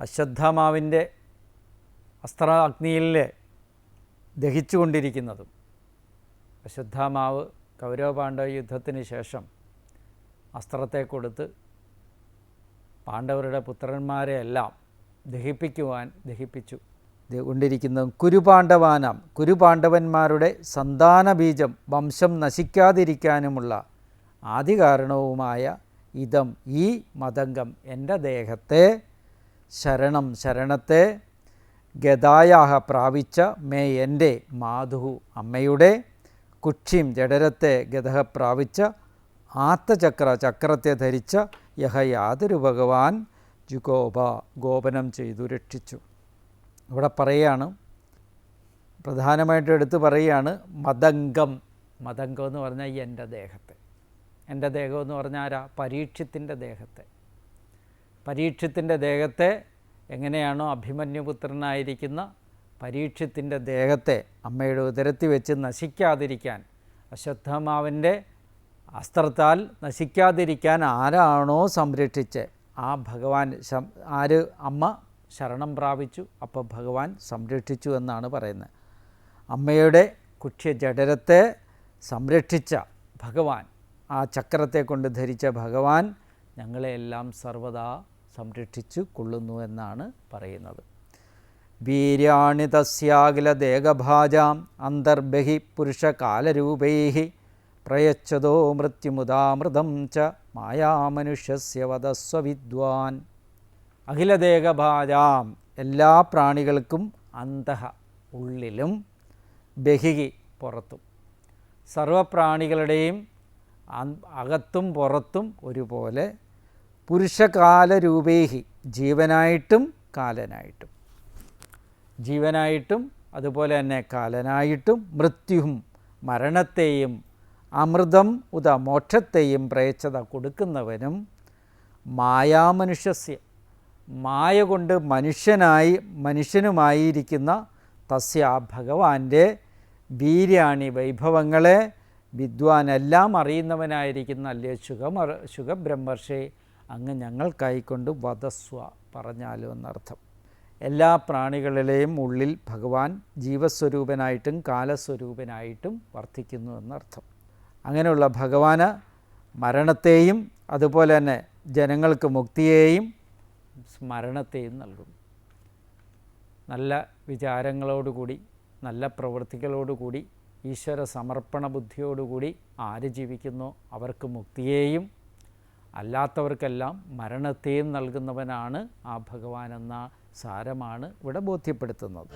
അശ്വത്ഥാമാവിൻ്റെ അസ്ത്രാഗ്നിയിൽ ദഹിച്ചുകൊണ്ടിരിക്കുന്നതും അശ്വത്ഥാമാവ് കൗരവ-പാണ്ഡവ യുദ്ധത്തിന് ശേഷം അസ്ത്രത്തെ കൊടുത്ത് പാണ്ഡവരുടെ പുത്രന്മാരെ എല്ലാം ദഹിപ്പിച്ചു കൊണ്ടിരിക്കുന്നതും കുരുപാണ്ഡവന്മാരുടെ സന്താനബീജം വംശം നശിക്കാതിരിക്കാനുമുള്ള ആദികാരണവുമായ ഇതം ഈ മതംഗം എൻ്റെ ദേഹത്തെ ശരണത്തെ ഗദായാഹ പ്രാപിച്ച മേ എൻ്റെ മാധു അമ്മയുടെ കുക്ഷിം ജഡരത്തെ ഗദഹ പ്രാപിച്ച ചക്രത്തെ ധരിച്ച യഹ യാതൊരു ഭഗവാൻ ജുഗോപ ഗോപനം ചെയ്തു രക്ഷിച്ചു. ഇവിടെ പറയുകയാണ്, പ്രധാനമായിട്ടും എടുത്ത് പറയുകയാണ് മതംഗം എന്ന് പറഞ്ഞാൽ എൻ്റെ ദേഹത്തെ. എൻ്റെ ദേഹം എന്ന് പറഞ്ഞാൽ ആരാ? പരീക്ഷത്തിൻ്റെ ദേഹത്തെ എങ്ങനെയാണോ അഭിമന്യുപുത്രനായിരിക്കുന്ന പരീക്ഷത്തിൻ്റെ ദേഹത്തെ അമ്മയുടെ ഉദരത്തിൽ വെച്ച് നശിക്കാതിരിക്കാൻ, അശ്വത്ഥാമാവിൻ്റെ അസ്ത്രത്താൽ നശിക്കാതിരിക്കാൻ ആരാണോ സംരക്ഷിച്ച് ആ ഭഗവാൻ അമ്മ ശരണം പ്രാപിച്ചു, അപ്പോൾ ഭഗവാൻ സംരക്ഷിച്ചു എന്നാണ് പറയുന്നത്. അമ്മയുടെ കുക്ഷ്യ ജഡരത്തെ സംരക്ഷിച്ച ഭഗവാൻ, ആ ചക്രത്തെ കൊണ്ട് ധരിച്ച ഭഗവാൻ ഞങ്ങളെയെല്ലാം സർവദാ സംരക്ഷിച്ചു കൊള്ളുന്നു എന്നാണ് പറയുന്നത്. വീര്യാണി തസ്യാഖില ദേഹഭാജാം അന്തർബഹി പുരുഷകാലരൂപൈ പ്രയച്ഛതോ മൃത്യുമുദാമൃതം ച മായാമനുഷ്യസ്യ വദസ്വ വിദ്വാൻ. അഖിലദേഹഭാജാം എല്ലാ പ്രാണികൾക്കും അന്തഃ ഉള്ളിലും, ബഹിഹി പുറത്തും, സർവപ്രാണികളുടെയും അകത്തും പുറത്തും ഒരുപോലെ, പുരുഷകാലരൂപേഹി ജീവനായിട്ടും കാലനായിട്ടും അതുപോലെ തന്നെ കാലനായിട്ടും, മൃത്യുവും മരണത്തെയും അമൃതം ഉദ മോക്ഷത്തെയും പ്രയച്ഛത കൊടുക്കുന്നവനും, മായാമനുഷ്യസ്യ മായ കൊണ്ട് മനുഷ്യനുമായിരിക്കുന്ന തസ്യ ഭഗവാന്റെ വീര്യാണി വൈഭവങ്ങളെ വിദ്വാൻ എല്ലാം അറിയുന്നവനായിരിക്കുന്ന അല്ലേ ശുഖബ്രഹ്മർഷി അങ്ങ് ഞങ്ങൾക്കായിക്കൊണ്ട് വദസ്വ പറഞ്ഞാലോ എന്നർത്ഥം. എല്ലാ പ്രാണികളിലെയും ഉള്ളിൽ ഭഗവാൻ ജീവസ്വരൂപനായിട്ടും കാലസ്വരൂപനായിട്ടും വർത്തിക്കുന്നു എന്നർത്ഥം. അങ്ങനെയുള്ള ഭഗവാന് മരണത്തെയും അതുപോലെ തന്നെ ജനങ്ങൾക്ക് മുക്തിയെയും സ്മരണത്തെയും നൽകുന്നു. നല്ല വിചാരങ്ങളോടുകൂടി, നല്ല പ്രവൃത്തികളോടുകൂടി, ഈശ്വര സമർപ്പണ ബുദ്ധിയോടുകൂടി ആര് ജീവിക്കുന്നോ അവർക്ക് മുക്തിയെയും അല്ലാത്തവർക്കെല്ലാം മരണത്തെയും നൽകുന്നവനാണ് ആ ഭഗവാൻ എന്ന സാരമാണ് ഇവിടെ ബോധ്യപ്പെടുത്തുന്നത്.